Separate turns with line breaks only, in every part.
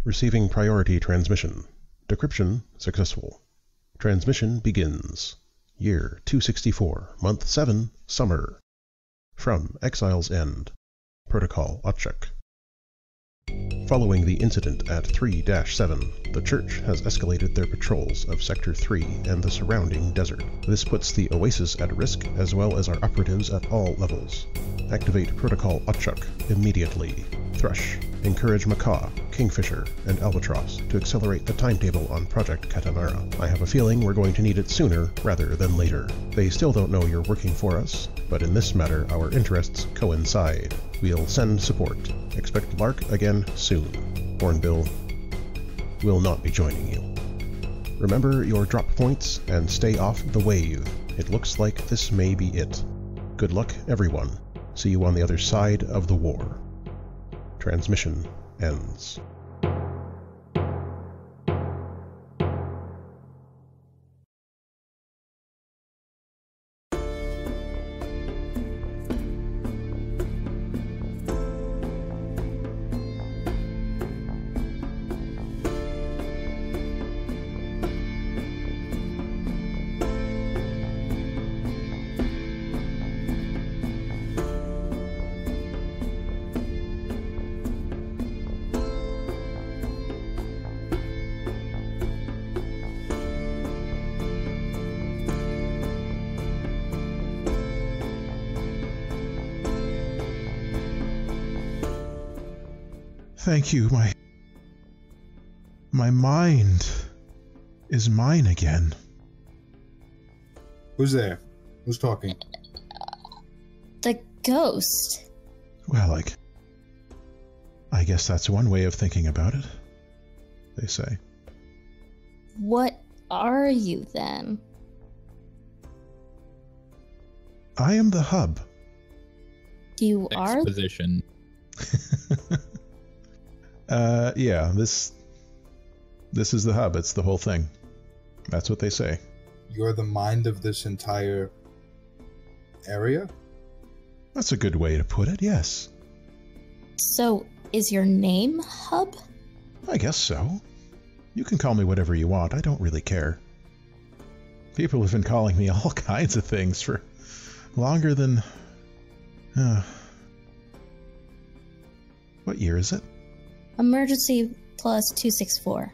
Receiving priority transmission. Decryption successful. Transmission begins. Year 264, Month 7, Summer. From Exile's End. Protocol Otchuk. Following the incident at 3-7, the Church has escalated their patrols of Sector 3 and the surrounding desert. This puts the Oasis at risk, as well as our operatives at all levels. Activate Protocol Otchuk immediately. Thrush, encourage Macaw, Kingfisher, and Albatross to accelerate the timetable on Project Katamara. I have a feeling we're going to need it sooner rather than later. They still don't know you're working for us, but in this matter our interests coincide. We'll send support. Expect Lark again soon. Hornbill will not be joining you. Remember your drop points and stay off the wave. It looks like this may be it. Good luck, everyone. See you on the other side of the war. Transmission ends. Thank you, my mind is mine again.
Who's there? Who's talking?
The ghost.
Well, I guess that's one way of thinking about it, they say.
What are you then?
I am the hub.
You are?
Exposition.
Yeah, this is the hub. It's the whole thing. That's what they say.
You're the mind of this entire area?
That's a good way to put it, yes.
So, is your name Hub?
I guess so. You can call me whatever you want. I don't really care. People have been calling me all kinds of things for longer than... What year is it?
Emergency plus 264.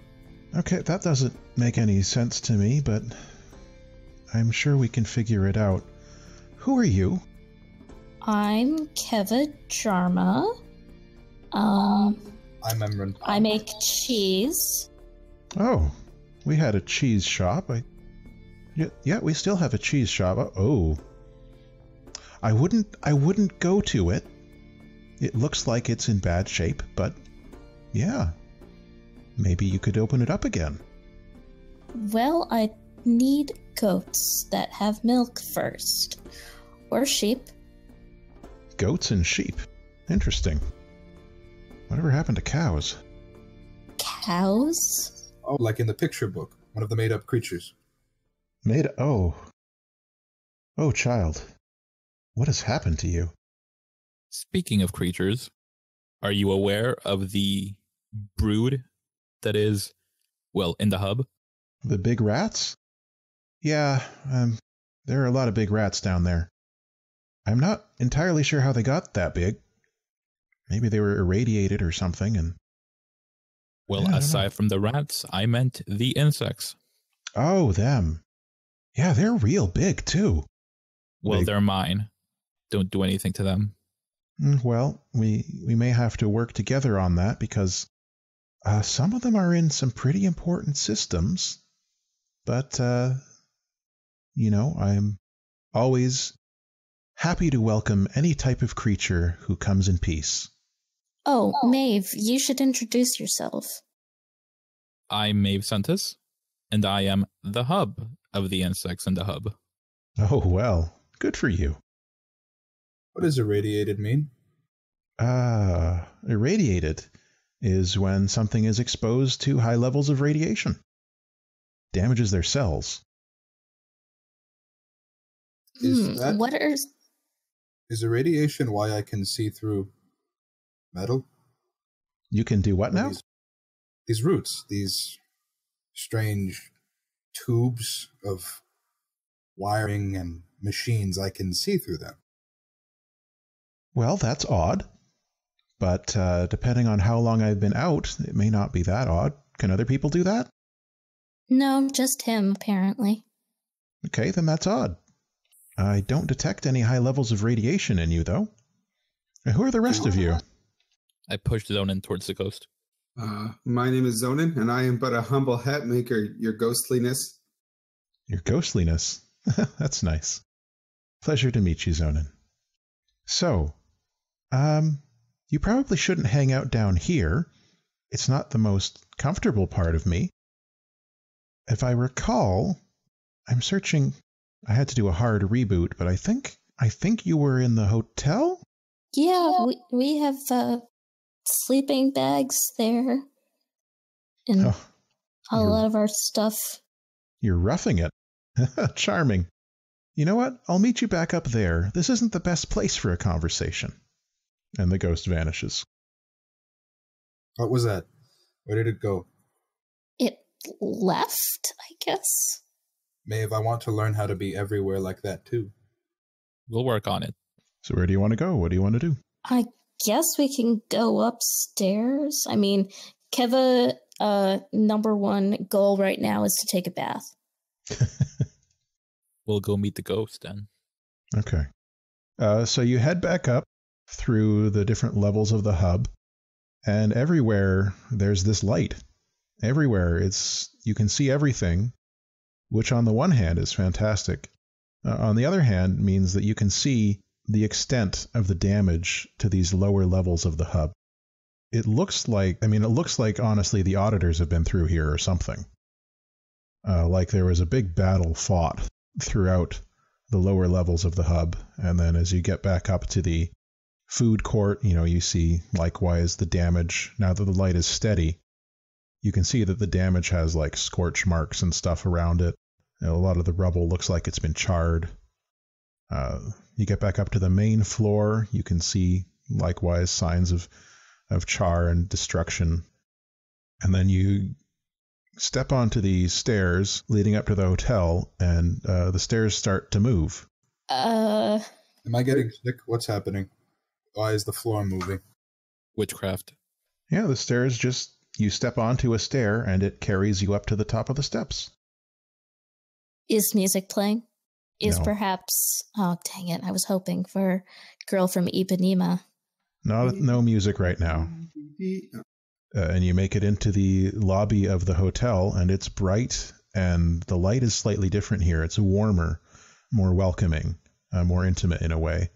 Okay, that doesn't make any sense to me, but I'm sure we can figure it out. Who are you?
I'm Keva Jarma.
I'm Emran.
I make cheese.
Oh, we had a cheese shop. Yeah, we still have a cheese shop. Oh. I wouldn't go to it. It looks like it's in bad shape, but yeah. Maybe you could open it up again.
Well, I need goats that have milk first. Or sheep.
Goats and sheep. Interesting. Whatever happened to cows?
Cows?
Oh, like in the picture book. One of the made-up creatures.
Oh, child. What has happened to you?
Speaking of creatures, are you aware of the brood that is, well, in the hub?
The big rats? Yeah, there are a lot of big rats down there. I'm not entirely sure how they got that big. Maybe they were irradiated or something, and...
Well,
yeah,
aside from the rats, I meant the insects.
Oh, them. Yeah, they're real big, too.
Well, they're mine. Don't do anything to them.
Well, we may have to work together on that, because some of them are in some pretty important systems. But, you know, I'm always happy to welcome any type of creature who comes in peace.
Oh, Maeve, you should introduce yourself.
I'm Sentus, and I am the hub of the insects in the hub.
Oh, well, good for you.
What does irradiated mean?
Irradiated is when something is exposed to high levels of radiation. Damages their cells.
Is irradiation why I can see through metal?
You can do what now?
these roots, these strange tubes of wiring and machines. I can see through them.
Well, that's odd. But depending on how long I've been out, it may not be that odd. Can other people do that?
No, just him, apparently.
Okay, then that's odd. I don't detect any high levels of radiation in you, though. Who are the rest of you?
I pushed Zonin towards the ghost.
My name is Zonin, and I am but a humble hat maker, your ghostliness.
Your ghostliness? That's nice. Pleasure to meet you, Zonin. So, you probably shouldn't hang out down here. It's not the most comfortable part of me. If I recall, I'm searching. I had to do a hard reboot, but I think you were in the hotel?
Yeah, we have sleeping bags there. And a lot of our stuff.
You're roughing it. Charming. You know what? I'll meet you back up there. This isn't the best place for a conversation. And the ghost vanishes.
What was that? Where did it go?
It left, I guess.
Maeve, I want to learn how to be everywhere like that, too.
We'll work on it.
So where do you want to go? What do you want to do?
I guess we can go upstairs. I mean, Keva, number one goal right now is to take a bath.
We'll go meet the ghost then.
Okay. So you head back up through the different levels of the hub, and everywhere there's this light. Everywhere you can see everything, which on the one hand is fantastic. On the other hand means that you can see the extent of the damage to these lower levels of the hub. It looks like honestly the auditors have been through here or something. Like there was a big battle fought throughout the lower levels of the hub, and then as you get back up to the food court, you see likewise the damage. Now that the light is steady, you can see that the damage has like scorch marks and stuff around it. A lot of the rubble looks like it's been charred. You get back up to the main floor, you can see likewise signs of char and destruction. And then you step onto the stairs leading up to the hotel, and the stairs start to move.
Am I getting sick? What's happening? Why is the floor moving?
Witchcraft.
Yeah, the stairs you step onto a stair and it carries you up to the top of the steps.
Is music playing? Is
No.
Perhaps... Oh, dang it. I was hoping for Girl from Ipanema.
No music right now. And you make it into the lobby of the hotel, and it's bright, and the light is slightly different here. It's warmer, more welcoming, more intimate in a way.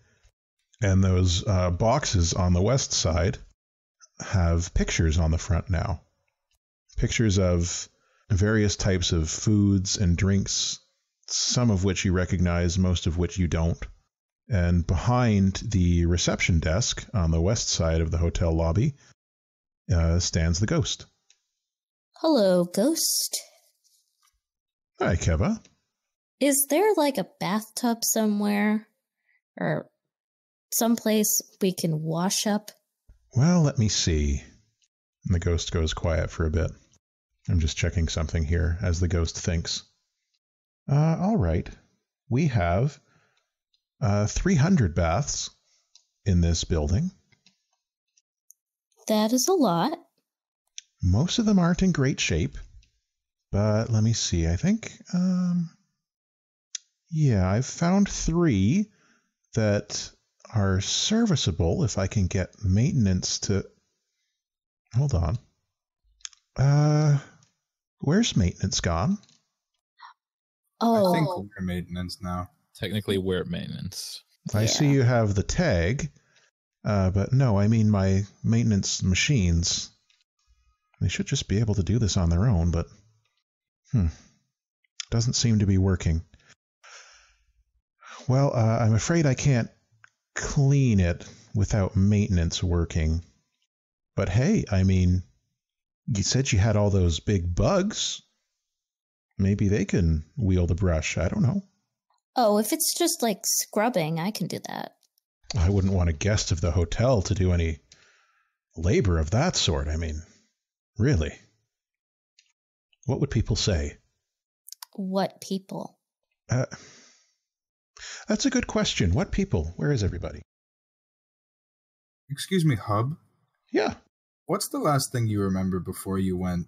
And those boxes on the west side have pictures on the front now. Pictures of various types of foods and drinks, some of which you recognize, most of which you don't. And behind the reception desk on the west side of the hotel lobby stands the ghost.
Hello, ghost.
Hi, Keva.
Is there like a bathtub somewhere? Or someplace we can wash up?
Well, let me see. And the ghost goes quiet for a bit. I'm just checking something here as the ghost thinks. All right. We have 300 baths in this building.
That is a lot.
Most of them aren't in great shape. But let me see. I think, I've found 3 that are serviceable if I can get maintenance to... Hold on. Where's maintenance gone?
Oh.
I think we're maintenance now.
Technically, we're at maintenance.
I see you have the tag, but no, I mean my maintenance machines. They should just be able to do this on their own, but doesn't seem to be working. Well, I'm afraid I can't clean it without maintenance working. But hey, I mean, you said you had all those big bugs. Maybe they can wield a brush. I don't know.
Oh, if it's just like scrubbing, I can do that.
I wouldn't want a guest of the hotel to do any labor of that sort. I mean, really. What would people say?
What people?
That's a good question. What people? Where is everybody?
Excuse me, Hub?
Yeah.
What's the last thing you remember before you went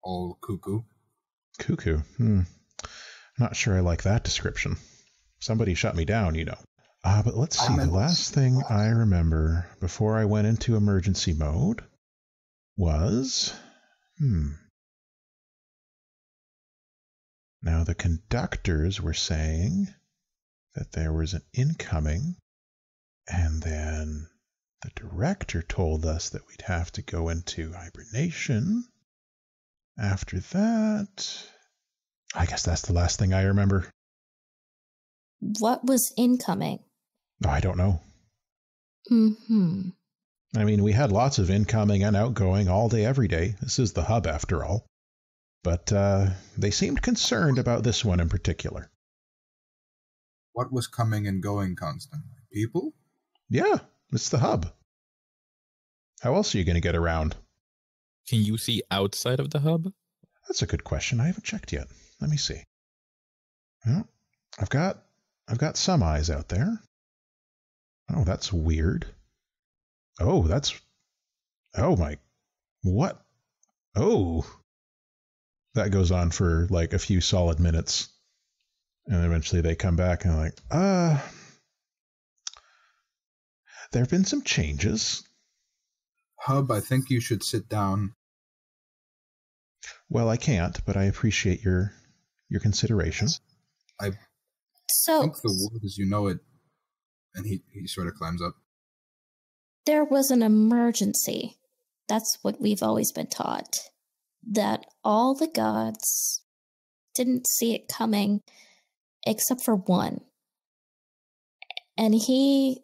all cuckoo?
Cuckoo? Not sure I like that description. Somebody shut me down, you know. But let's see. The last thing I remember before I went into emergency mode was... Now, the conductors were saying that there was an incoming, and then the director told us that we'd have to go into hibernation. After that, I guess that's the last thing I remember.
What was incoming?
Oh, I don't know.
I
mean, we had lots of incoming and outgoing all day, every day. This is the hub, after all. But they seemed concerned about this one in particular.
What was coming and going constantly? People?
Yeah, it's the hub. How else are you going to get around?
Can you see outside of the hub?
That's a good question. I haven't checked yet. Let me see. Well, I've got some eyes out there. Oh, that's weird. Oh, my... What? Oh... That goes on for like a few solid minutes. And eventually they come back and like, there have been some changes.
Hub, I think you should sit down.
Well, I can't, but I appreciate your consideration.
I think the word as you know it. And he sort of climbs up.
There was an emergency. That's what we've always been taught. That all the gods didn't see it coming except for one. And he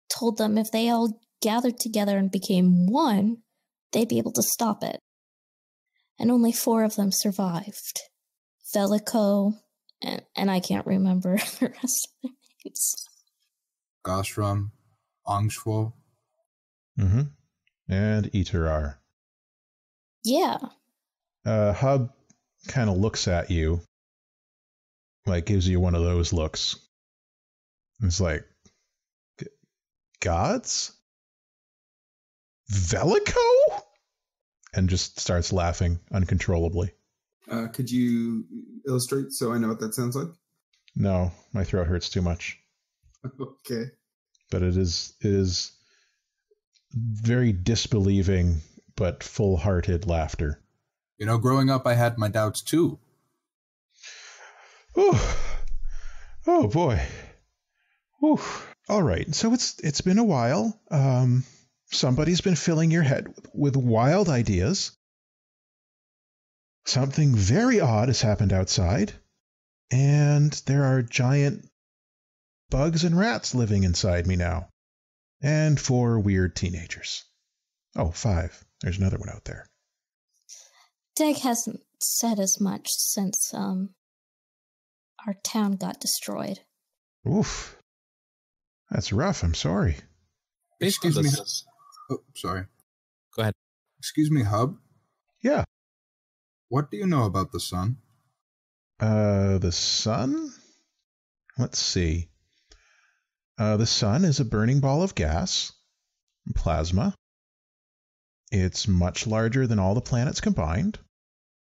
told them if they all gathered together and became one, they'd be able to stop it. And only 4 of them survived. Velico, and I can't remember the rest of their names.
Gosram, Angshwo.
And Iterar.
Yeah.
Hub kind of looks at you, like gives you one of those looks. It's like, gods? Velico? And just starts laughing uncontrollably.
Could you illustrate so I know what that sounds like?
No, my throat hurts too much.
Okay.
But it is very disbelieving but full-hearted laughter.
You know, growing up, I had my doubts too.
Oh boy. Whew. All right. So it's been a while. Somebody's been filling your head with wild ideas. Something very odd has happened outside, and there are giant bugs and rats living inside me now, and 4 weird teenagers. Oh, 5. There's another one out there.
Dag hasn't said as much since our town got destroyed.
Oof. That's rough. I'm sorry.
Excuse me. Oh, sorry.
Go ahead.
Excuse me, Hub.
Yeah.
What do you know about the sun?
The sun? Let's see. The sun is a burning ball of gas, plasma. It's much larger than all the planets combined,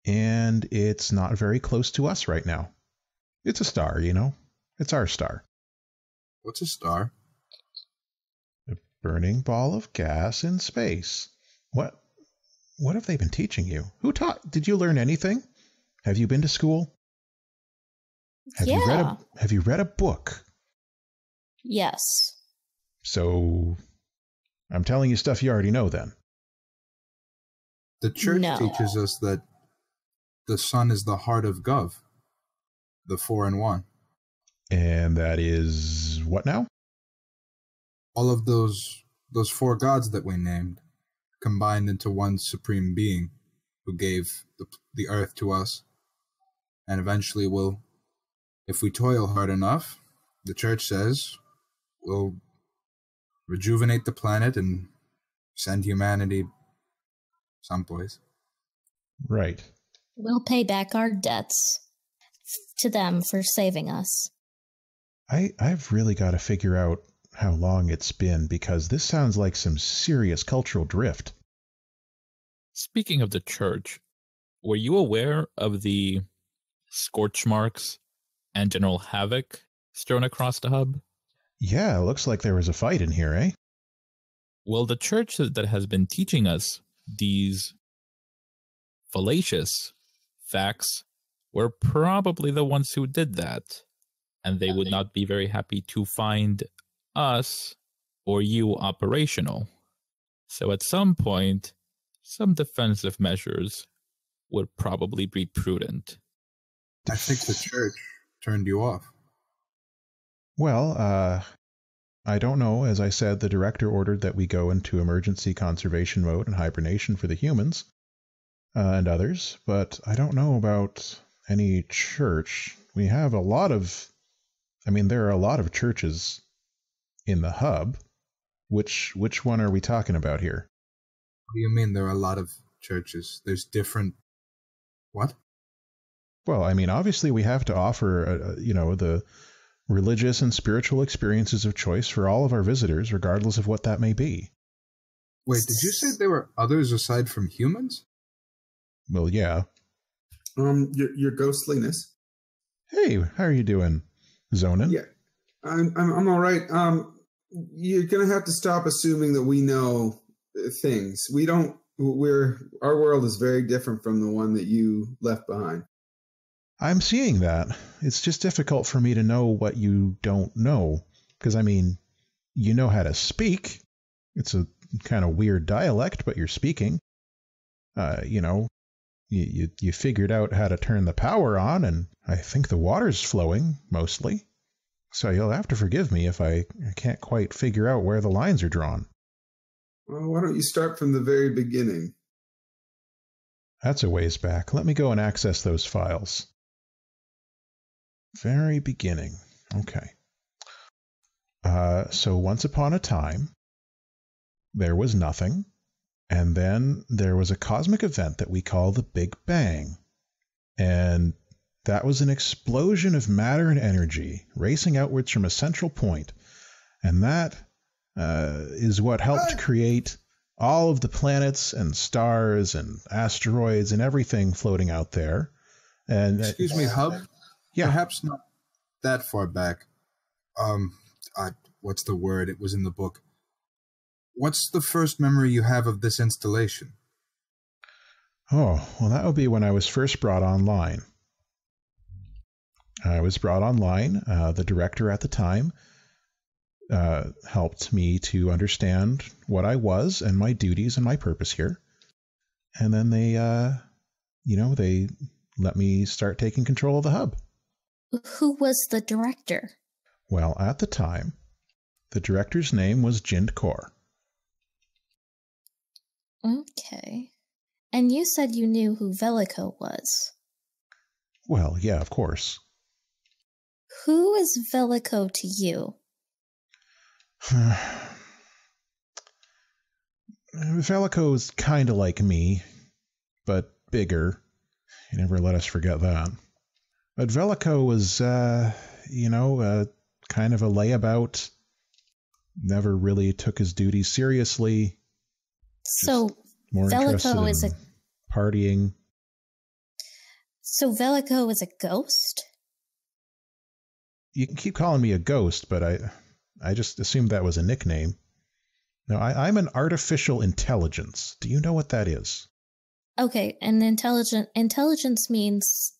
and it's not very close to us right now. It's a star, you know? It's our star.
What's a star?
A burning ball of gas in space. What have they been teaching you? Who taught? Did you learn anything? Have you been to school? Have you read a book?
Yes.
So, I'm telling you stuff you already know then.
The church teaches us that the sun is the heart of Gov, the 4 in 1.
And that is what now?
All of those 4 gods that we named, combined into one supreme being who gave the earth to us. And eventually will, if we toil hard enough, the church says, we'll rejuvenate the planet and send humanity someplace.
Right.
We'll pay back our debts to them for saving us.
I've really got to figure out how long it's been, because this sounds like some serious cultural drift.
Speaking of the church, were you aware of the scorch marks and general havoc strewn across the hub?
Yeah, it looks like there was a fight in here, eh?
Well, the church that has been teaching us these fallacious facts were probably the ones who did that. And they would not be very happy to find us or you operational. So at some point, some defensive measures would probably be prudent.
I think the church turned you off.
Well, I don't know. As I said, the director ordered that we go into emergency conservation mode and hibernation for the humans and others, but I don't know about any church. We have a lot of... there are a lot of churches in the hub. Which one are we talking about here?
What do you mean there are a lot of churches? There's different... What?
Well, obviously we have to offer, the religious and spiritual experiences of choice for all of our visitors, regardless of what that may be.
Wait, did you say there were others aside from humans?
Well, yeah.
Your ghostliness.
Hey, how are you doing, Zonin?
Yeah, I'm all right. You're gonna have to stop assuming that we know things. We don't. Our world is very different from the one that you left behind.
I'm seeing that. It's just difficult for me to know what you don't know. Because, you know how to speak. It's a kind of weird dialect, but you're speaking. You figured out how to turn the power on, and I think the water's flowing, mostly. So you'll have to forgive me if I can't quite figure out where the lines are drawn.
Well, why don't you start from the very beginning?
That's a ways back. Let me go and access those files. Very beginning. Okay. So once upon a time, there was nothing, and then there was a cosmic event that we call the Big Bang. And that was an explosion of matter and energy racing outwards from a central point. And that is what helped create all of the planets and stars and asteroids and everything floating out there. And
excuse me, Hub?
Yeah.
Perhaps not that far back. What's the word? It was in the book. What's the first memory you have of this installation?
Oh, well, that would be when I was first brought online. I was brought online. The director at the time helped me to understand what I was and my duties and my purpose here. And then they let me start taking control of the hub.
Who was the director?
Well, at the time, the director's name was Jind Kaur.
Okay. And you said you knew who Velico was.
Well, yeah, of course.
Who is Velico to you?
Velico is kind of like me, but bigger. You never let us forget that. But Velico was, kind of a layabout. Never really took his duties seriously.
So
more
Velico is
in partying.
So Velico is a ghost?
You can keep calling me a ghost, but I just assumed that was a nickname. No, I'm an artificial intelligence. Do you know what that is?
Okay, and intelligence means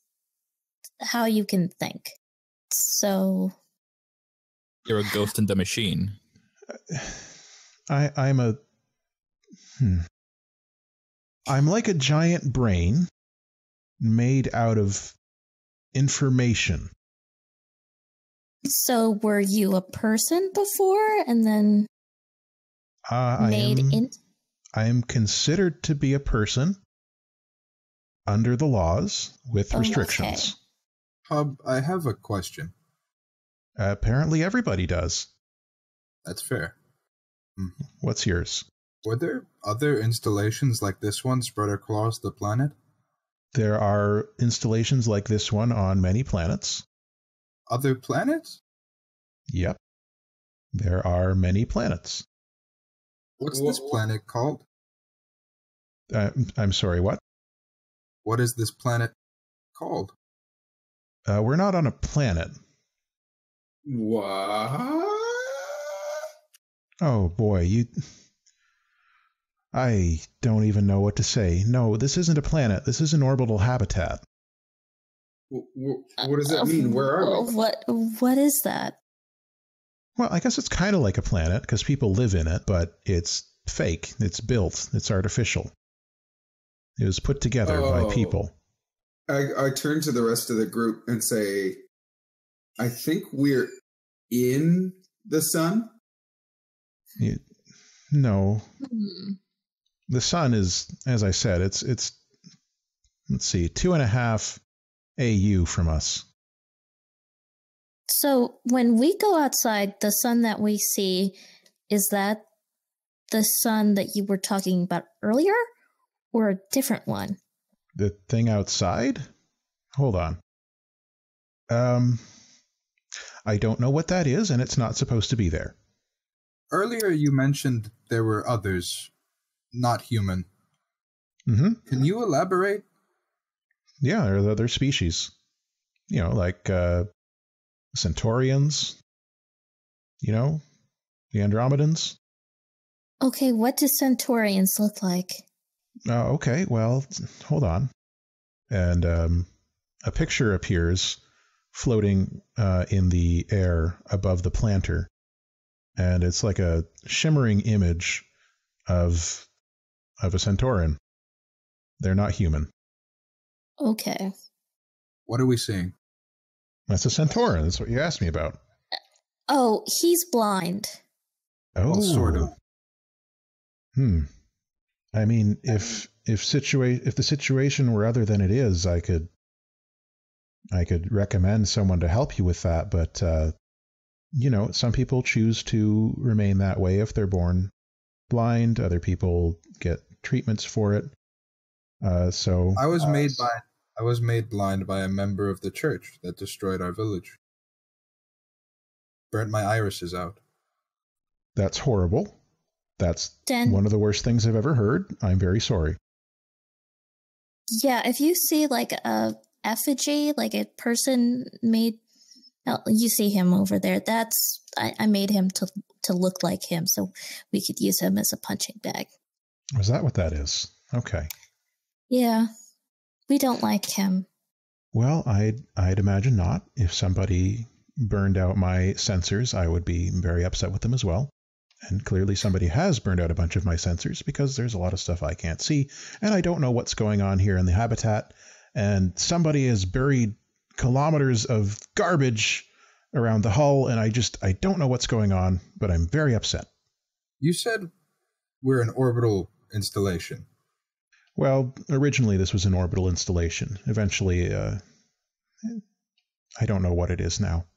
how you can think. So
you're a ghost in the machine.
I'm like a giant brain made out of information.
So were you a person before and then made into...
I am considered to be a person under the laws with restrictions.
Okay. Hub, I have a question.
Apparently everybody does.
That's fair.
What's yours?
Were there other installations like this one spread across the planet?
There are installations like this one on many planets.
Other planets?
Yep. There are many planets.
What's this planet called?
I'm sorry, what?
What is this planet called?
We're not on a planet.
What?
Oh, boy, I don't even know what to say. No, this isn't a planet. This is an orbital habitat.
What does that mean? Where are we?
What is that?
Well, I guess it's kind of like a planet because people live in it, but it's fake. It's built. It's artificial. It was put together by people.
I turn to the rest of the group and say, I think we're in the sun?
No. The sun is, as I said, it's let's see, 2.5 AU from us.
So when we go outside, the sun that we see, is that the sun that you were talking about earlier or a different one?
The thing outside? Hold on. I don't know what that is, and it's not supposed to be there.
Earlier you mentioned there were others, not human.
Mm-hmm.
Can you elaborate?
Yeah, there are other species. You know, like Centaurians. You know, the Andromedans.
Okay, what do Centaurians look like?
Okay, well, hold on. And a picture appears floating in the air above the planter. And it's like a shimmering image of a Centaurian. They're not human.
Okay.
What are we seeing?
That's a Centaurian. That's what you asked me about.
Oh, he's blind.
Oh,
Well, sort of.
I mean, if the situation were other than it is, I could recommend someone to help you with that. But you know, some people choose to remain that way if they're born blind. Other people get treatments for it. So
I was made blind by a member of the church that destroyed our village. Burnt my irises out.
That's horrible. That's
Den.
one of the worst things I've ever heard. I'm very sorry.
Yeah, if you see like a effigy, like a person made, you see him over there. That's I made him to look like him, so we could use him as a punching bag.
Is that what that is? Okay.
Yeah, we don't like him.
Well, I'd imagine not. If somebody burned out my sensors, I would be very upset with them as well. And clearly somebody has burned out a bunch of my sensors because there's a lot of stuff I can't see, and I don't know what's going on here in the habitat, and somebody has buried kilometers of garbage around the hull, and I don't know what's going on, but I'm very upset.
You said we're an orbital installation.
Well, originally this was an orbital installation. Eventually, I don't know what it is now.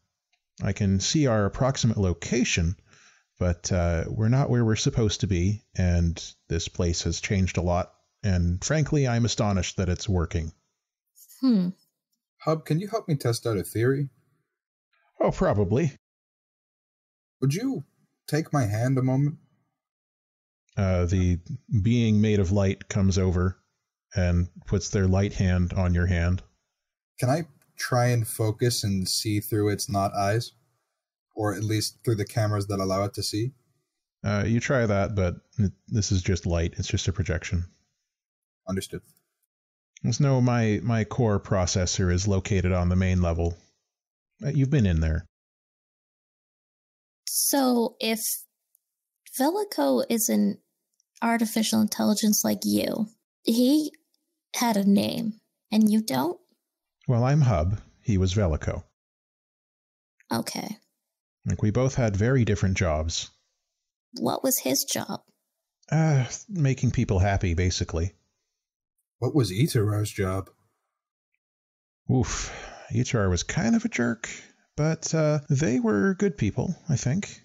I can see our approximate location, but we're not where we're supposed to be, and this place has changed a lot, and frankly, I'm astonished that it's working.
Hub, can you help me test out a theory?
Oh, probably.
Would you take my hand a moment?
The being made of light comes over and puts their light hand on your hand.
Can I try and focus and see through its not eyes? Or at least through the cameras that allow it to see?
You try that, but this is just light. It's just a projection.
Understood.
No, my core processor is located on the main level. You've been in there.
So if Velico is an artificial intelligence like you, he had a name, and you don't?
Well, I'm Hub. He was Velico.
Okay.
Like, we both had very different jobs.
What was his job?
Making people happy, basically.
What was Itarar's job?
Oof. Itarar was kind of a jerk, but they were good people, I think.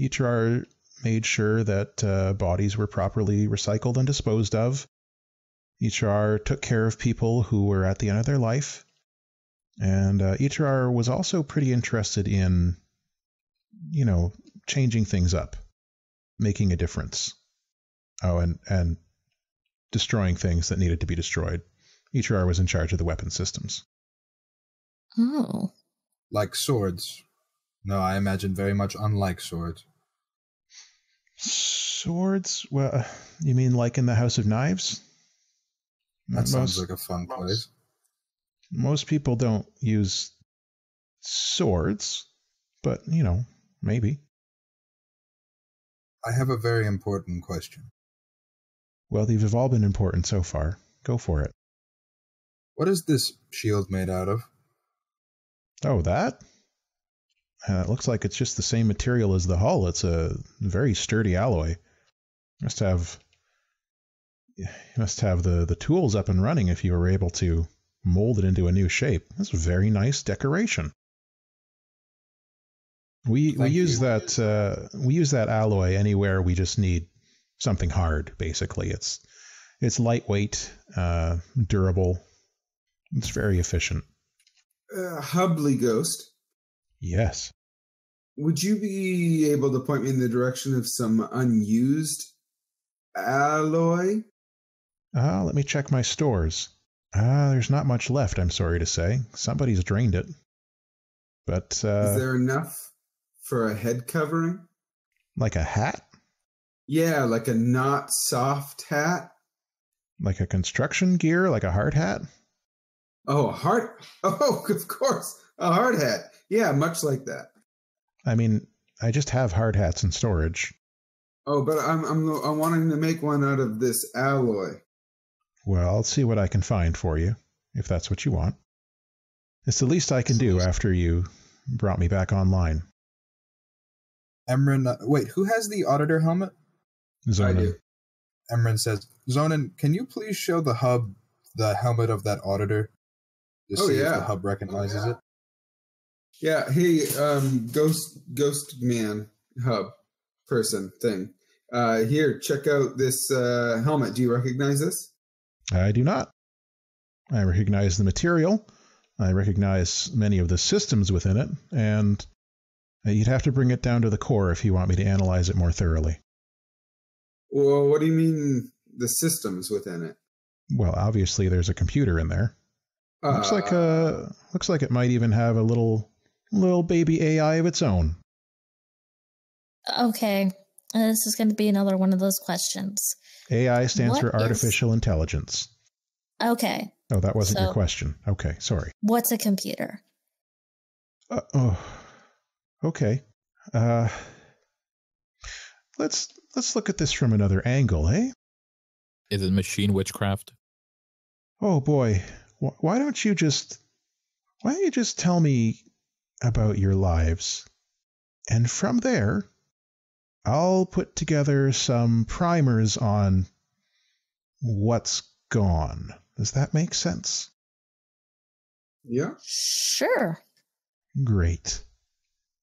Itarar made sure that bodies were properly recycled and disposed of. HR took care of people who were at the end of their life. And HR was also pretty interested in, changing things up, making a difference. Oh, and destroying things that needed to be destroyed. HR was in charge of the weapon systems.
Oh.
Like swords. No, I imagine very much unlike swords.
Swords? Well, you mean like in the House of Knives?
That sounds like a fun place.
Most people don't use swords, but, maybe.
I have a very important question.
Well, these have all been important so far. Go for it.
What is this shield made out of?
Oh, that? It looks like it's just the same material as the hull. It's a very sturdy alloy. You must have the tools up and running if you were able to mold it into a new shape. That's a very nice decoration. We use that alloy anywhere we just need something hard. Basically, it's lightweight, durable. It's very efficient.
Hubley Ghost.
Yes.
Would you be able to point me in the direction of some unused alloy?
Let me check my stores. There's not much left, I'm sorry to say. Somebody's drained it. But,
is there enough for a head covering?
Like a hat?
Yeah, like a not soft hat.
Like a construction gear, like a hard hat?
Oh, a hard... Oh, of course. A hard hat. Yeah, much like that.
I mean, I just have hard hats in storage.
Oh, but I'm wanting to make one out of this alloy.
Well, I'll see what I can find for you, if that's what you want. It's the least I can do after you brought me back online.
Emran, wait, who has the auditor helmet?
Zonin.
I do.
Emran says, Zonin, can you please show the hub the helmet of that auditor? To see if the hub recognizes it?
Yeah, hey, ghost man hub person thing. Here, check out this helmet. Do you recognize this?
I do not. I recognize the material. I recognize many of the systems within it, and you'd have to bring it down to the core if you want me to analyze it more thoroughly.
Well, what do you mean the systems within it?
Well, obviously there's a computer in there. Looks like it might even have a little baby AI of its own.
Okay, this is going to be another one of those questions.
AI stands for artificial intelligence.
Okay.
Oh, that wasn't your question. Okay, sorry.
What's a computer?
Okay. Let's look at this from another angle, eh?
Is it machine witchcraft?
Oh boy, why don't you just tell me about your lives, and from there, I'll put together some primers on what's gone. Does that make sense?
Yeah.
Sure.
Great.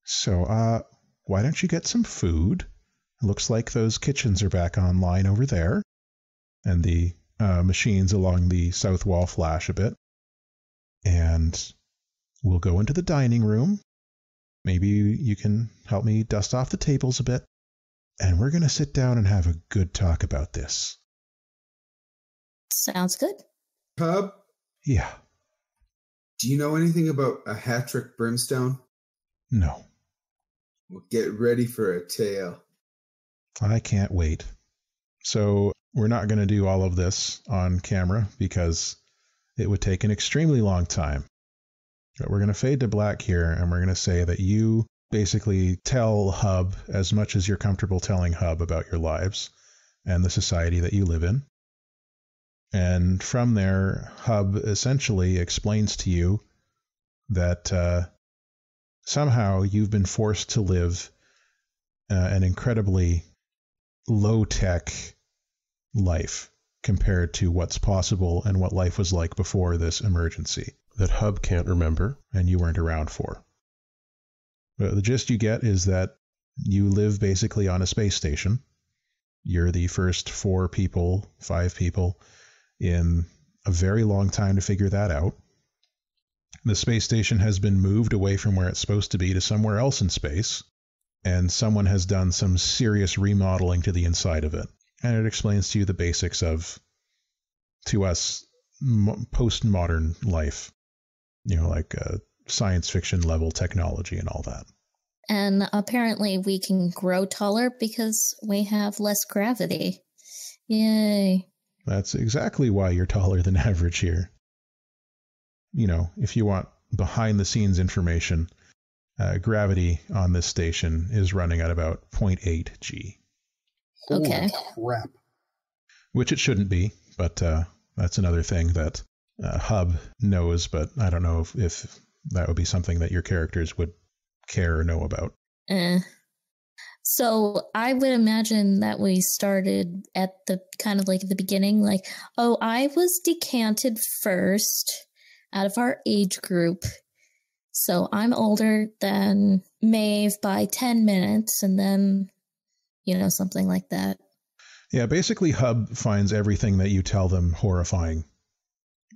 So, why don't you get some food? It looks like those kitchens are back online over there, and the machines along the south wall flash a bit. And we'll go into the dining room. Maybe you can help me dust off the tables a bit. And we're going to sit down and have a good talk about this.
Sounds good.
Hub?
Yeah.
Do you know anything about a Hattrick Brimstone?
No.
Well, get ready for a tale.
I can't wait. So we're not going to do all of this on camera because it would take an extremely long time. But we're going to fade to black here, and we're going to say that you basically tell Hub as much as you're comfortable telling Hub about your lives and the society that you live in. And from there, Hub essentially explains to you that somehow you've been forced to live an incredibly low-tech life compared to what's possible and what life was like before this emergency that Hub can't remember and you weren't around for. But the gist you get is that you live basically on a space station. You're the first 5 people in a very long time to figure that out. The space station has been moved away from where it's supposed to be to somewhere else in space, and someone has done some serious remodeling to the inside of it. And it explains to you the basics of, to us, postmodern life, like science fiction level technology and all that.
And apparently we can grow taller because we have less gravity. Yay.
That's exactly why you're taller than average here. If you want behind the scenes information, gravity on this station is running at about 0.8 G.
Okay.
Holy crap.
Which it shouldn't be, but that's another thing that Hub knows, but I don't know if that would be something that your characters would care or know about.
So I would imagine that we started at the kind of like the beginning, like, oh, I was decanted first out of our age group. So I'm older than Maeve by 10 minutes, and then, something like that.
Yeah, basically Hub finds everything that you tell them horrifying.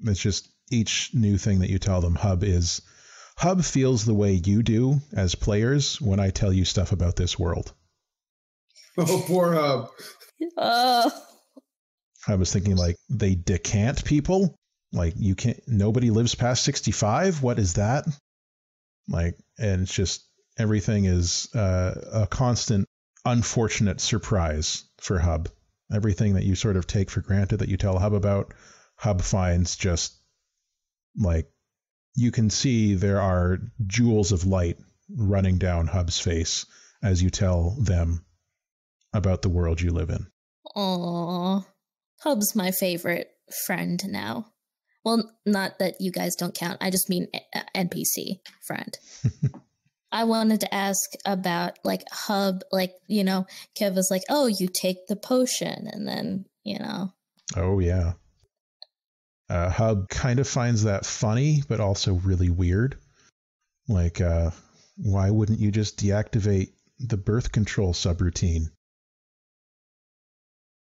It's just each new thing that you tell them, Hub feels the way you do as players when I tell you stuff about this world.
Oh, poor Hub.
I was thinking, like, they decant people? Like, nobody lives past 65? What is that? Like, and it's just, everything is a constant, unfortunate surprise for Hub. Everything that you sort of take for granted that you tell Hub about, Hub finds just, like, you can see there are jewels of light running down Hub's face as you tell them about the world you live in.
Aww. Hub's my favorite friend now. Well, not that you guys don't count. I just mean NPC friend. I wanted to ask about, like, Hub, like, Kev was like, oh, you take the potion, and then,
Oh, yeah. Hub kind of finds that funny, but also really weird. Like, why wouldn't you just deactivate the birth control subroutine?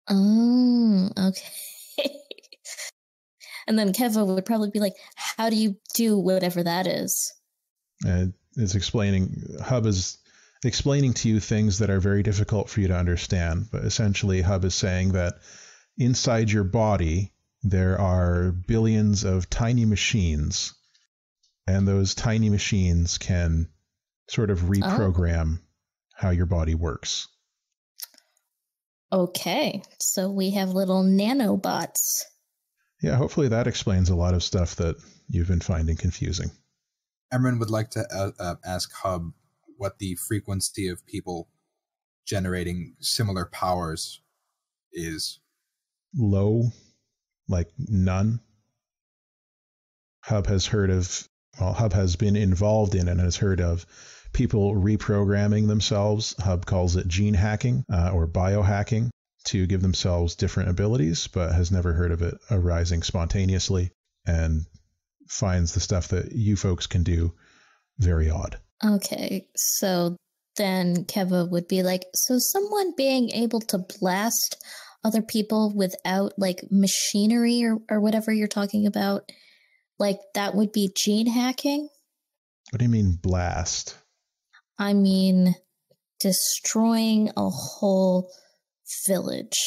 Oh, okay. And then Keva would probably be like, how do you do whatever that is?
Hub is explaining to you things that are very difficult for you to understand. But essentially, Hub is saying that inside your body, there are billions of tiny machines, and those tiny machines can sort of reprogram how your body works.
Okay, so we have little nanobots.
Yeah, hopefully that explains a lot of stuff that you've been finding confusing.
Emran would like to ask Hub what the frequency of people generating similar powers is.
Low, like none. Hub has been involved in and has heard of people reprogramming themselves. Hub calls it gene hacking or biohacking to give themselves different abilities, but has never heard of it arising spontaneously, and finds the stuff that you folks can do very odd.
Okay, so then Keva would be like, so someone being able to blast other people without, like, machinery or whatever you're talking about, like, that would be gene hacking?
What do you mean blast?
I mean destroying a whole village.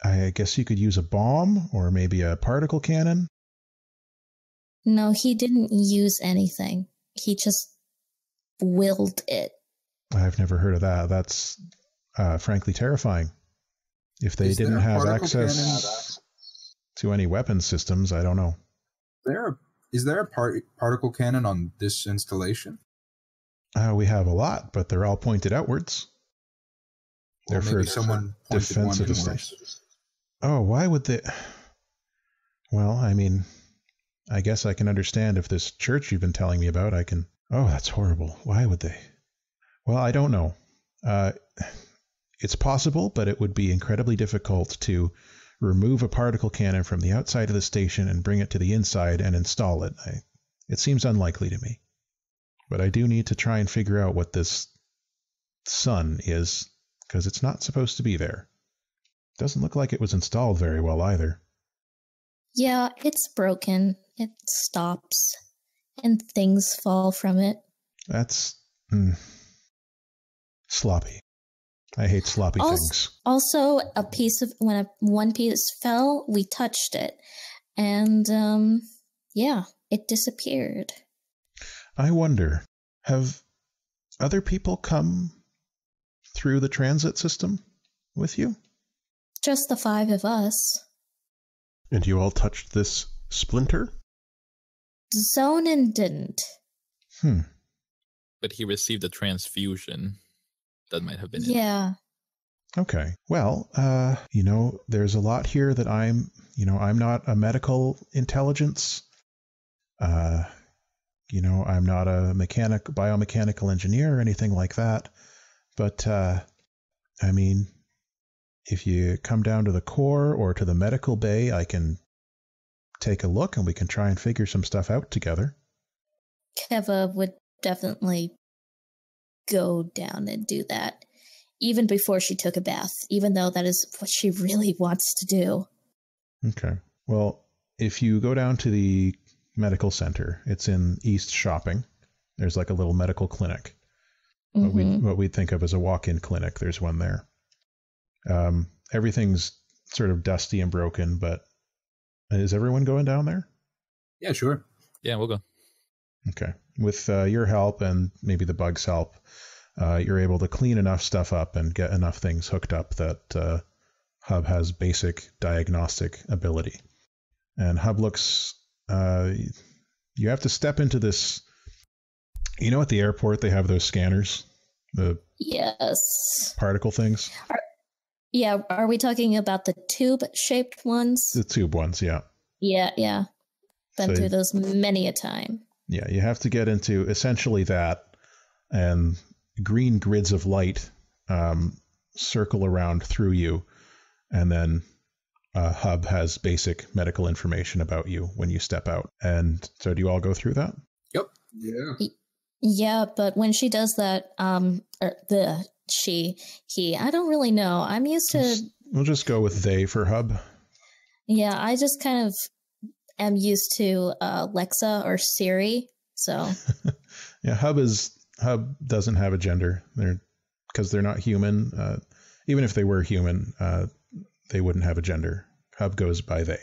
I guess you could use a bomb or maybe a particle cannon.
No, he didn't use anything. He just willed it.
I've never heard of that. That's frankly terrifying. If they didn't have access to any weapon systems, I don't know.
Is there a particle cannon on this installation?
We have a lot, but they're all pointed outwards.
Well,
they're
maybe
for
someone
defense of the station. Oh, why would they? Well, I mean, I guess I can understand if this church you've been telling me about, Oh, that's horrible. Why would they? Well, I don't know. It's possible, but it would be incredibly difficult to remove a particle cannon from the outside of the station and bring it to the inside and install it. It seems unlikely to me. But I do need to try and figure out what this sun is, because it's not supposed to be there. Doesn't look like it was installed very well either.
Yeah, it's broken. It stops, and things fall from it.
That's sloppy. I hate sloppy things.
Also, when one piece fell, we touched it, and yeah, it disappeared.
I wonder, have other people come through the transit system with you?
Just the 5 of us.
And you all touched this splinter?
Zonin didn't.
But he received a transfusion. That might have been it.
Yeah.
Okay. Well, there's a lot here that I'm not a medical intelligence. I'm not a biomechanical engineer or anything like that. But, if you come down to the core or to the medical bay, I can take a look and we can try and figure some stuff out together.
Keva would definitely go down and do that, even before she took a bath, even though that is what she really wants to do.
Okay. Well, if you go down to the medical center, it's in East Shopping. There's like a little medical clinic. What we'd think of as a walk-in clinic. There's one there. Everything's sort of dusty and broken, but is everyone going down there?
Yeah, sure.
Yeah, we'll go.
Okay. With your help and maybe the bug's help, you're able to clean enough stuff up and get enough things hooked up that Hub has basic diagnostic ability. And Hub looks... you have to step into this... at the airport they have those scanners? The
Yes.
particle things?
Are we talking about the tube-shaped ones?
The tube ones, yeah.
Yeah. Been through those many a time.
Yeah, you have to get into essentially that, and green grids of light circle around through you, and then Hub has basic medical information about you when you step out. And so do you all go through that?
Yep.
Yeah.
Yeah, but when she does that, I don't really know. I'm used to...
We'll just go with they for Hub.
Yeah, I just kind of am used to Lexa or Siri, so...
Yeah, Hub doesn't have a gender. Because they're not human. Even if they were human, they wouldn't have a gender. Hub goes by they.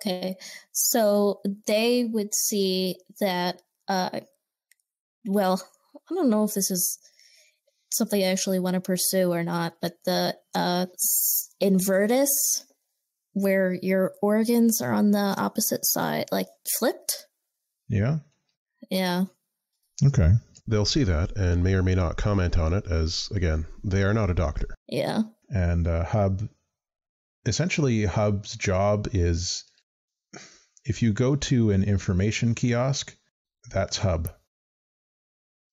Okay, so they would see that... well, I don't know if this is something I actually want to pursue or not, but the invertus, where your organs are on the opposite side, like flipped.
Yeah?
Yeah.
Okay. They'll see that and may or may not comment on it as, again, they are not a doctor.
Yeah.
And Hub's job is, if you go to an information kiosk, that's Hub.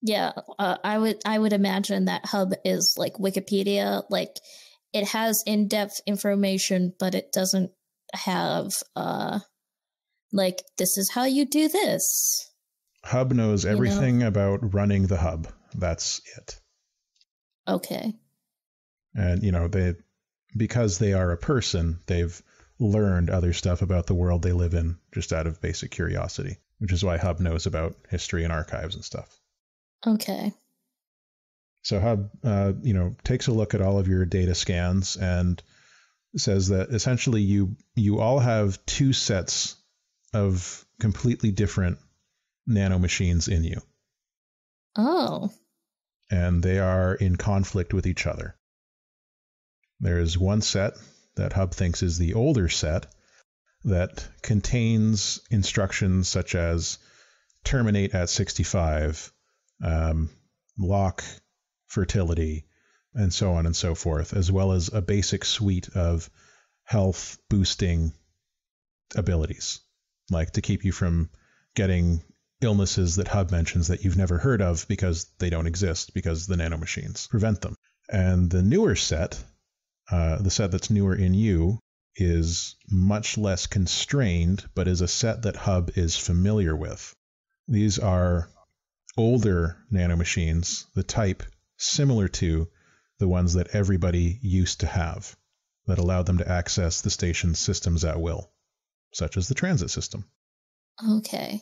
Yeah, I would imagine that Hub is like Wikipedia, like it has in-depth information, but it doesn't have like this is how you do this.
Hub knows everything about running the hub. That's it.
Okay.
And because they are a person, they've learned other stuff about the world they live in just out of basic curiosity, which is why Hub knows about history and archives and stuff.
Okay.
So Hub, takes a look at all of your data scans and says that essentially you all have 2 sets of completely different nanomachines in you.
Oh.
And they are in conflict with each other. There's one set that Hub thinks is the older set that contains instructions such as terminate at 65, lock fertility, and so on and so forth, as well as a basic suite of health boosting abilities, like to keep you from getting illnesses that Hub mentions that you've never heard of because they don't exist, because the nanomachines prevent them. And the newer set, the set that's newer in you, is much less constrained, but is a set that Hub is familiar with. These are older nanomachines, the type similar to the ones that everybody used to have, that allowed them to access the station's systems at will. such as the transit system.
Okay.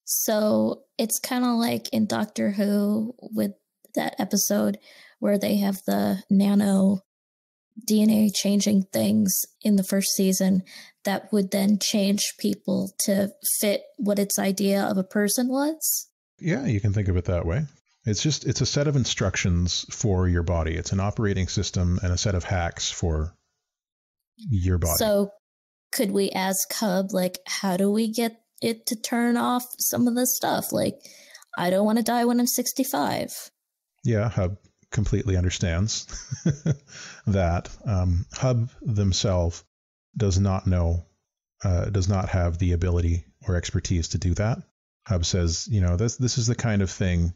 So it's kind of like in Doctor Who with that episode where they have the nano DNA changing things in the first season that would then change people to fit what its idea of a person was.
Yeah, you can think of it that way. It's a set of instructions for your body. It's an operating system and a set of hacks for your body.
So could we ask Hub, like, how do we get it to turn off some of this stuff? Like, I don't want to die when I'm 65.
Yeah, Hub completely understands that. Hub themselves does not have the ability or expertise to do that. Hub says, this is the kind of thing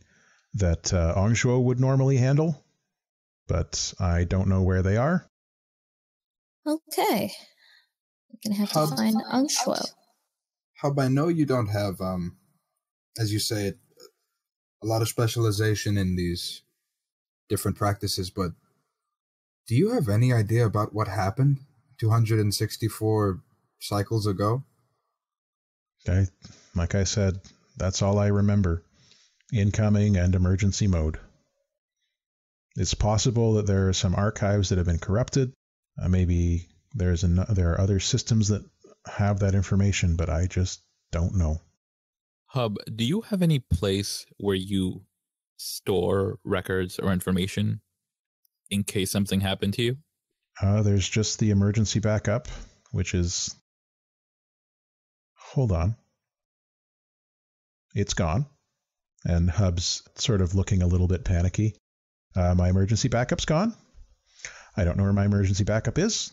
that Angzhuo would normally handle, but I don't know where they are.
Okay. I'm going to have to find Angzhuo.
Hub, I know you don't have, as you say, a lot of specialization in these different practices, but do you have any idea about what happened 264 cycles ago?
Like I said, that's all I remember. Incoming and emergency mode. It's possible that there are some archives that have been corrupted. Maybe there are other systems that have that information, but I just don't know.
Hub, do you have any place where you store records or information in case something happened to you?
There's just the emergency backup, which is... Hold on. It's gone. And Hub's sort of looking a little bit panicky. My emergency backup's gone. I don't know where my emergency backup is.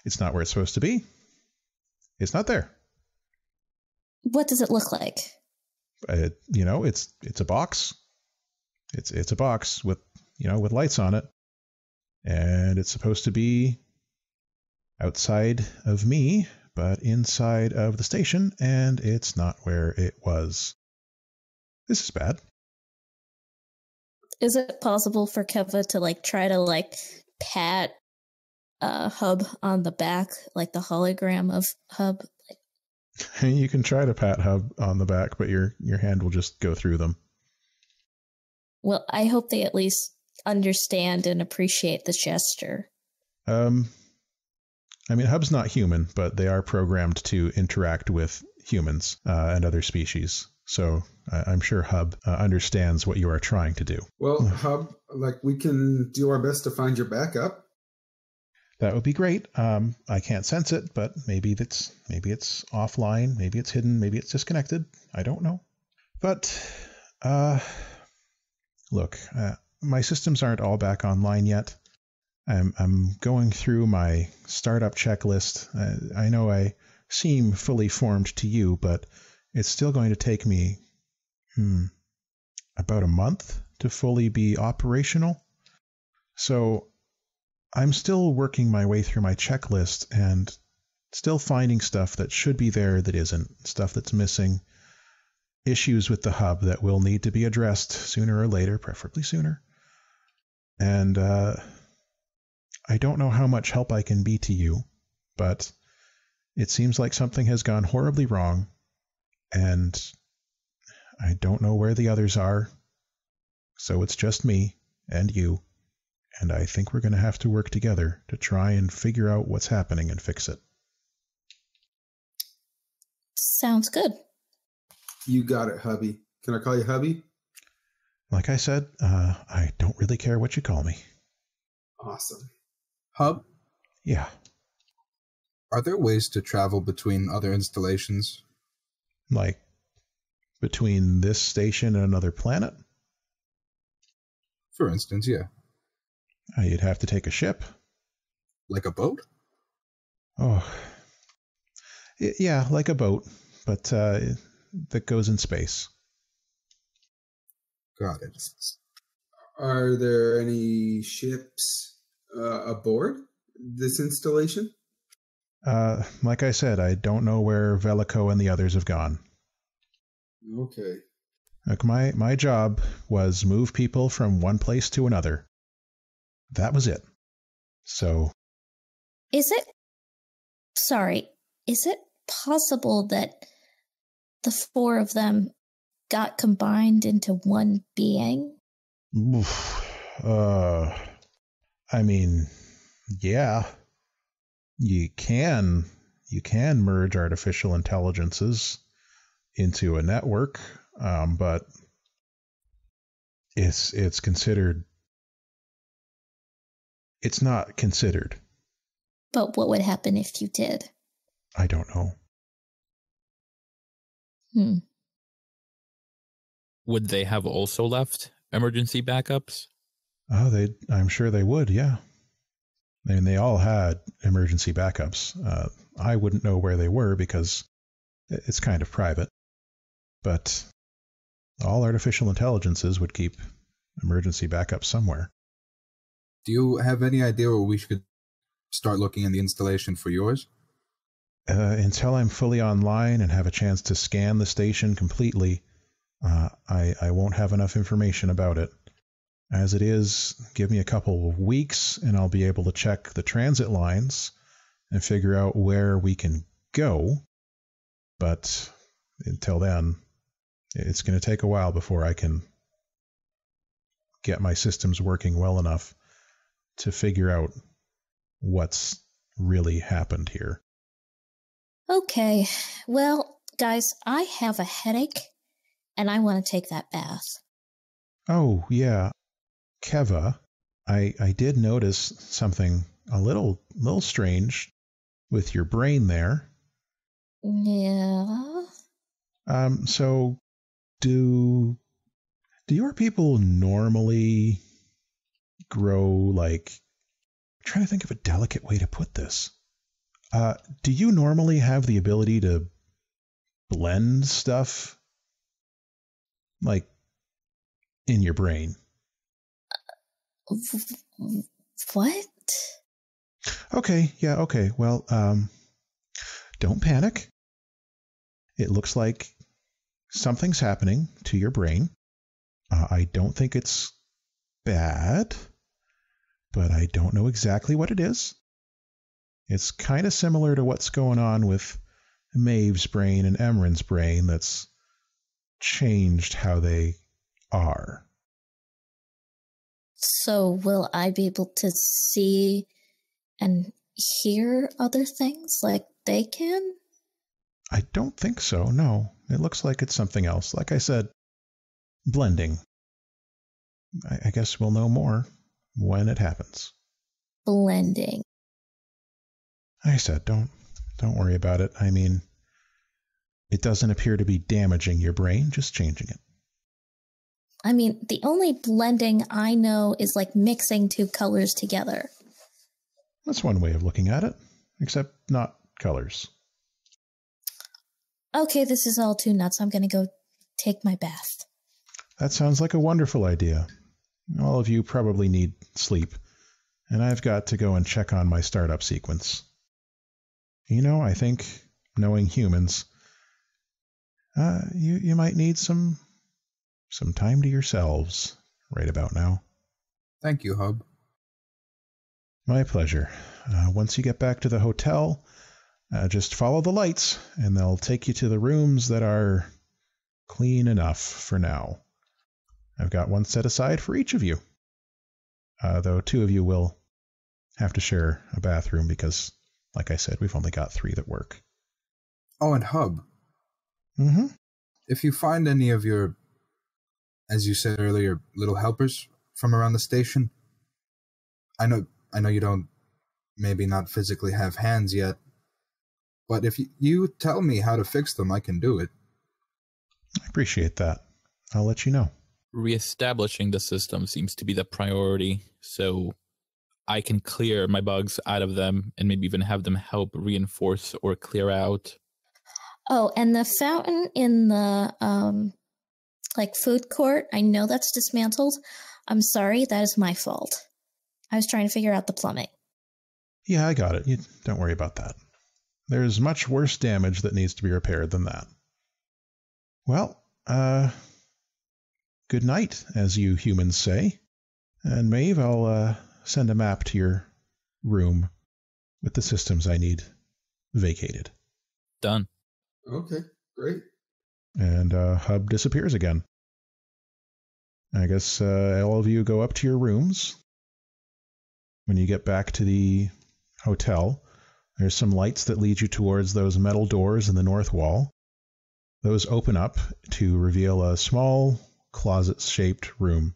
It's not where it's supposed to be. It's not there.
What does it look like?
It's a box. It's a box with lights on it. And it's supposed to be outside of me, but inside of the station, and it's not where it was. This is bad.
Is it possible for Keva to try to pat Hub on the back, like the hologram of Hub?
You can try to pat Hub on the back, but your hand will just go through them.
Well, I hope they at least understand and appreciate the gesture.
Hub's not human, but they are programmed to interact with humans and other species. So I'm sure Hub understands what you are trying to do.
Well, Hub, we can do our best to find your backup.
That would be great. I can't sense it, but maybe it's offline, maybe it's hidden, maybe it's disconnected. I don't know. But look, my systems aren't all back online yet. I'm going through my startup checklist. I know I seem fully formed to you, but it's still going to take me about a month to fully be operational. So I'm still working my way through my checklist and still finding stuff that should be there that isn't, stuff that's missing, issues with the hub that will need to be addressed sooner or later, preferably sooner. And I don't know how much help I can be to you, but it seems like something has gone horribly wrong, and I don't know where the others are, so it's just me and you, and I think we're going to have to work together to try and figure out what's happening and fix it.
Sounds good.
You got it, hubby. Can I call you hubby?
Like I said, I don't really care what you call me.
Awesome.
Hub?
Yeah.
Are there ways to travel between other installations?
Like between this station and another planet?
For instance, yeah.
You'd have to take a ship.
Like a boat?
Oh. Yeah, like a boat, but that goes in space.
Got it.
Are there any ships aboard this installation?
Like I said, I don't know where Velico and the others have gone.
Okay.
Look, my job was move people from one place to another. That was it. So...
Is it possible that the four of them got combined into one being?
I mean, yeah. You can merge artificial intelligences into a network, but it's considered. It's not considered.
But what would happen if you did?
I don't know.
Would they have also left emergency backups?
Oh, I'm sure they would, yeah. I mean, they all had emergency backups. I wouldn't know where they were because it's kind of private. But all artificial intelligences would keep emergency backups somewhere.
Do you have any idea where we should start looking in the installation for yours?
Until I'm fully online and have a chance to scan the station completely, I won't have enough information about it. As it is, give me a couple of weeks and I'll be able to check the transit lines and figure out where we can go. But until then, it's going to take a while before I can get my systems working well enough to figure out what's really happened here.
Okay, well, guys, I have a headache and I want to take that bath.
Oh, yeah. Keva, I did notice something a little strange with your brain there.
Yeah.
So do your people normally grow like, I'm trying to think of a delicate way to put this. Do you normally have the ability to blend stuff like in your brain?
What?
Okay, yeah, okay. Well, don't panic. It looks like something's happening to your brain. I don't think it's bad, but I don't know exactly what it is. It's kind of similar to what's going on with Maeve's brain and Emran's brain that's changed how they are.
So will I be able to see and hear other things like they can?
I don't think so, no. It looks like it's something else. Like I said, blending. I guess we'll know more when it happens.
Blending.
Like I said, don't worry about it. I mean, it doesn't appear to be damaging your brain, just changing it.
I mean, the only blending I know is like mixing two colors together.
That's one way of looking at it, except not colors.
Okay, this is all too nuts. I'm going to go take my bath.
That sounds like a wonderful idea. All of you probably need sleep, and I've got to go and check on my startup sequence. You know, I think, knowing humans, you might need some time to yourselves right about now.
Thank you, Hub.
My pleasure. Once you get back to the hotel, just follow the lights, and they'll take you to the rooms that are clean enough for now. I've got one set aside for each of you. Though two of you will have to share a bathroom because, like I said, we've only got 3 that work.
Oh, and Hub.
Mm-hmm.
If you find any of your, as you said earlier, little helpers from around the station, I know you don't maybe not physically have hands yet, but if you tell me how to fix them, I can do it.
I appreciate that. I'll let you know.
Reestablishing the system seems to be the priority, so I can clear my bugs out of them and maybe even have them help reinforce or clear out.
Oh, and the fountain in the food court, I know that's dismantled. I'm sorry, that is my fault. I was trying to figure out the plumbing.
Yeah, I got it. You don't worry about that. There's much worse damage that needs to be repaired than that. Well, good night, as you humans say. And Maeve, I'll send a map to your room with the systems I need vacated.
Done.
Okay, great.
And Hub disappears again. I guess all of you go up to your rooms. When you get back to the hotel, there's some lights that lead you towards those metal doors in the north wall. Those open up to reveal a small closet-shaped room.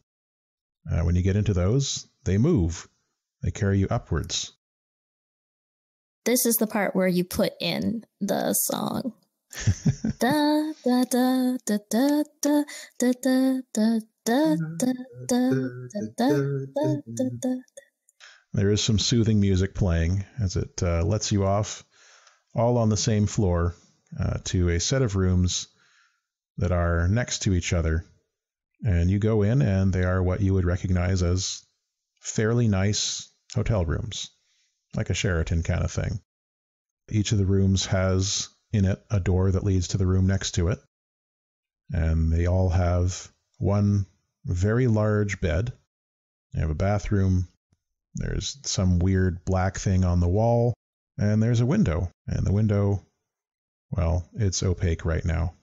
When you get into those, they move. They carry you upwards.
This is the part where you put in the song. Da da da da da da da da da da da da da da.
There is some soothing music playing as it lets you off all on the same floor to a set of rooms that are next to each other. And you go in and they are what you would recognize as fairly nice hotel rooms, like a Sheraton kind of thing. Each of the rooms has in it a door that leads to the room next to it. And they all have one very large bed. They have a bathroom. There's some weird black thing on the wall. And there's a window. And the window, well, it's opaque right now.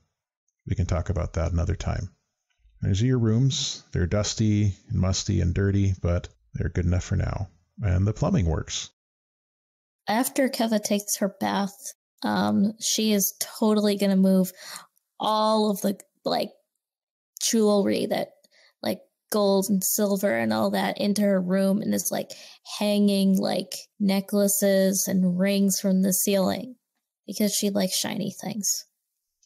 We can talk about that another time. There's your rooms. They're dusty and musty and dirty, but they're good enough for now. And the plumbing works.
After Keva takes her bath, she is totally going to move all of the, jewelry that, gold and silver and all that into her room and is, hanging, necklaces and rings from the ceiling because she likes shiny things.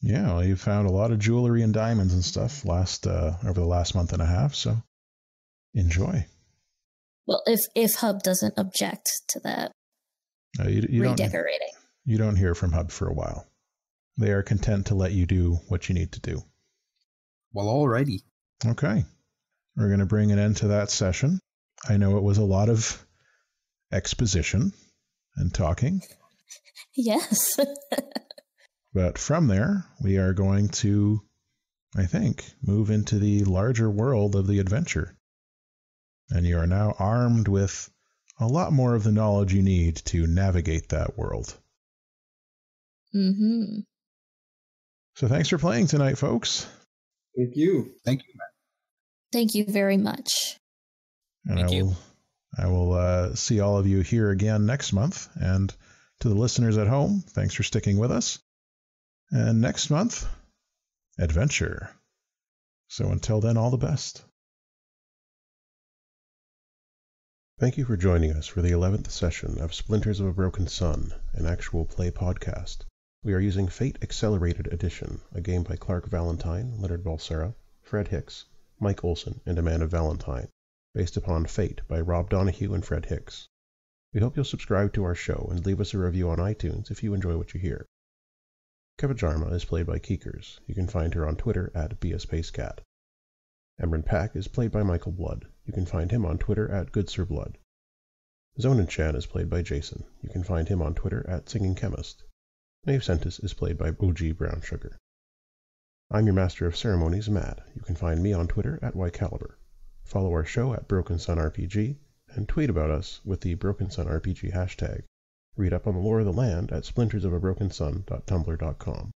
Yeah, well, you found a lot of jewelry and diamonds and stuff over the last month and a half, so enjoy.
Well, if Hub doesn't object to that
you
redecorating.
You don't hear from Hub for a while. They are content to let you do what you need to do.
Well, alrighty.
Okay. We're going to bring an end to that session. I know it was a lot of exposition and talking.
Yes.
But from there, we are going to, I think, move into the larger world of the adventure. And you are now armed with a lot more of the knowledge you need to navigate that world.
Mm-hmm.
So thanks for playing tonight, folks.
Thank you.
Thank you, Matt.
Thank you very much.
And
Thank you.
I will see all of you here again next month. And to the listeners at home, thanks for sticking with us. And next month, adventure. So until then, all the best. Thank you for joining us for the 11th session of Splinters of a Broken Sun, an actual play podcast. We are using Fate Accelerated Edition, a game by Clark Valentine, Leonard Balsera, Fred Hicks, Mike Olson, and Amanda Valentine, based upon Fate by Rob Donahue and Fred Hicks. We hope you'll subscribe to our show and leave us a review on iTunes if you enjoy what you hear. Kevajarma is played by Keekers. You can find her on Twitter at BSPaceCat. Emran Pack is played by Michael Blood. You can find him on Twitter at GoodSirBlood. Zonin Chan is played by Jason. You can find him on Twitter at SingingChemist. Knave Sentus is played by OG Brown Sugar. I'm your Master of Ceremonies, Matt. You can find me on Twitter at YCaliber. Follow our show at Broken Sun RPG, and tweet about us with the Broken Sun RPG hashtag. Read up on the lore of the land at splintersofabrokensun.tumblr.com.